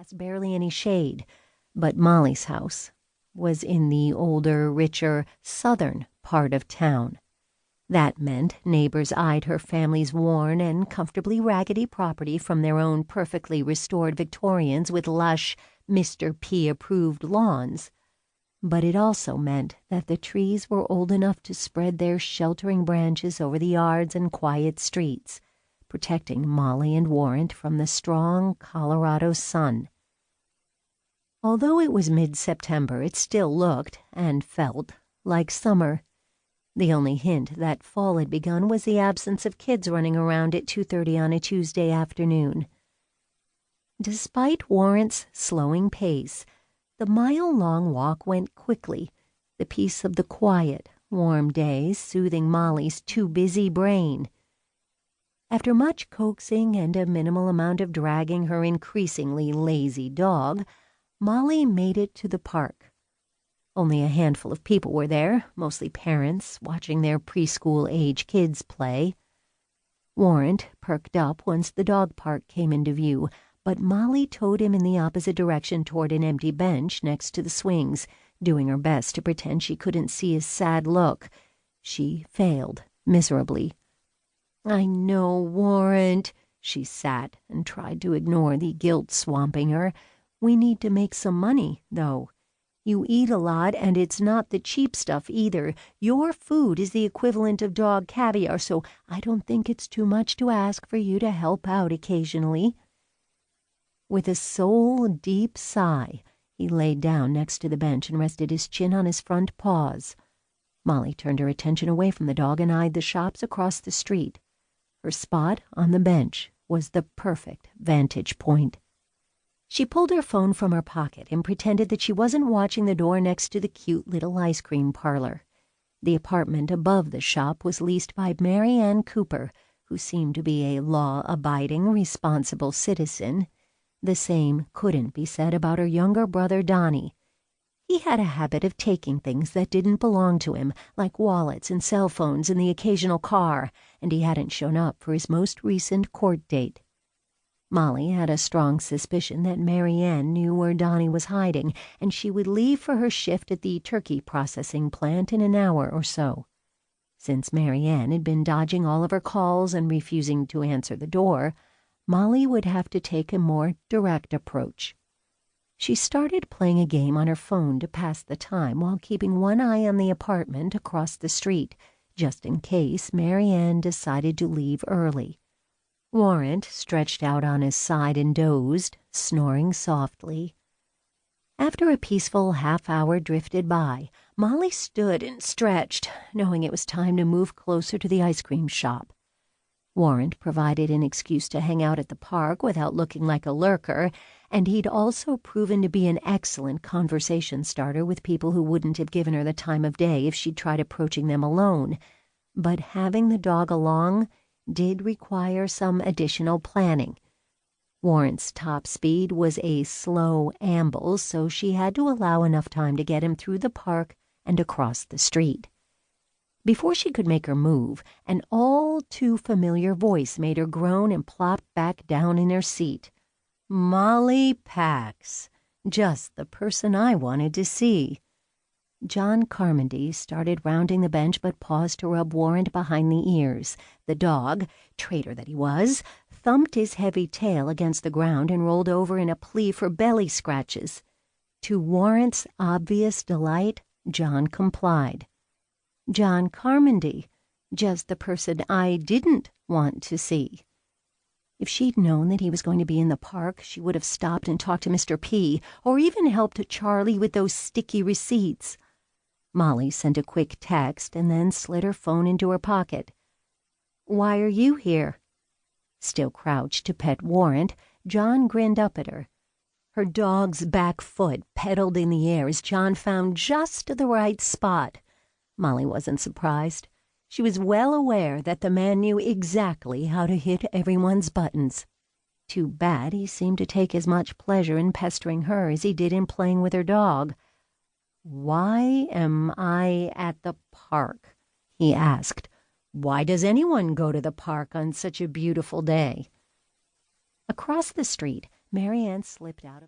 cast barely any shade, but Molly's house was in the older, richer, southern part of town. That meant neighbors eyed her family's worn and comfortably raggedy property from their own perfectly restored Victorians with lush, Mr. P-approved lawns. But it also meant that the trees were old enough to spread their sheltering branches over the yards and quiet streets, protecting Molly and Warrant from the strong Colorado sun. Although it was mid-September, it still looked and felt like summer. The only hint that fall had begun was the absence of kids running around at 2:30 on a Tuesday afternoon. Despite Warrant's slowing pace, the mile-long walk went quickly, the peace of the quiet, warm days soothing Molly's too-busy brain. After much coaxing and a minimal amount of dragging her increasingly lazy dog, Molly made it to the park. Only a handful of people were there, mostly parents, watching their preschool-age kids play. Warrant perked up once the dog park came into view, but Molly towed him in the opposite direction toward an empty bench next to the swings, doing her best to pretend she couldn't see his sad look. She failed miserably. "I know, Warrant," she sat and tried to ignore the guilt swamping her. "We need to make some money, though. You eat a lot, and it's not the cheap stuff either. Your food is the equivalent of dog caviar, so I don't think it's too much to ask for you to help out occasionally." With a soul-deep sigh, he laid down next to the bench and rested his chin on his front paws. Molly turned her attention away from the dog and eyed the shops across the street. Her spot on the bench was the perfect vantage point. She pulled her phone from her pocket and pretended that she wasn't watching the door next to the cute little ice cream parlor. The apartment above the shop was leased by Mary Ann Cooper, who seemed to be a law-abiding, responsible citizen. The same couldn't be said about her younger brother, Donnie. He had a habit of taking things that didn't belong to him, like wallets and cell phones and the occasional car, and he hadn't shown up for his most recent court date. Molly had a strong suspicion that Mary Ann knew where Donnie was hiding, and she would leave for her shift at the turkey processing plant in an hour or so. Since Mary Ann had been dodging all of her calls and refusing to answer the door, Molly would have to take a more direct approach. She started playing a game on her phone to pass the time while keeping one eye on the apartment across the street, just in case Mary Ann decided to leave early. Warrant stretched out on his side and dozed, snoring softly. After a peaceful half-hour drifted by, Molly stood and stretched, knowing it was time to move closer to the ice cream shop. Warrant provided an excuse to hang out at the park without looking like a lurker, and he'd also proven to be an excellent conversation starter with people who wouldn't have given her the time of day if she'd tried approaching them alone. But having the dog along did require some additional planning. Warrant's top speed was a slow amble, so she had to allow enough time to get him through the park and across the street. Before she could make her move, an all-too-familiar voice made her groan and plop back down in her seat. "Molly Pax, just the person I wanted to see." John Carmondy started rounding the bench but paused to rub Warrant behind the ears. The dog, traitor that he was, thumped his heavy tail against the ground and rolled over in a plea for belly scratches. To Warrant's obvious delight, John complied. "John Carmondy, just the person I didn't want to see." If she'd known that he was going to be in the park, she would have stopped and talked to Mr. P, or even helped Charlie with those sticky receipts. Molly sent a quick text and then slid her phone into her pocket. "Why are you here?" Still crouched to pet Warrant, John grinned up at her. Her dog's back foot pedaled in the air as John found just the right spot. Molly wasn't surprised. She was well aware that the man knew exactly how to hit everyone's buttons. Too bad he seemed to take as much pleasure in pestering her as he did in playing with her dog. "Why am I at the park?" he asked. "Why does anyone go to the park on such a beautiful day?" Across the street, Mary Ann slipped out of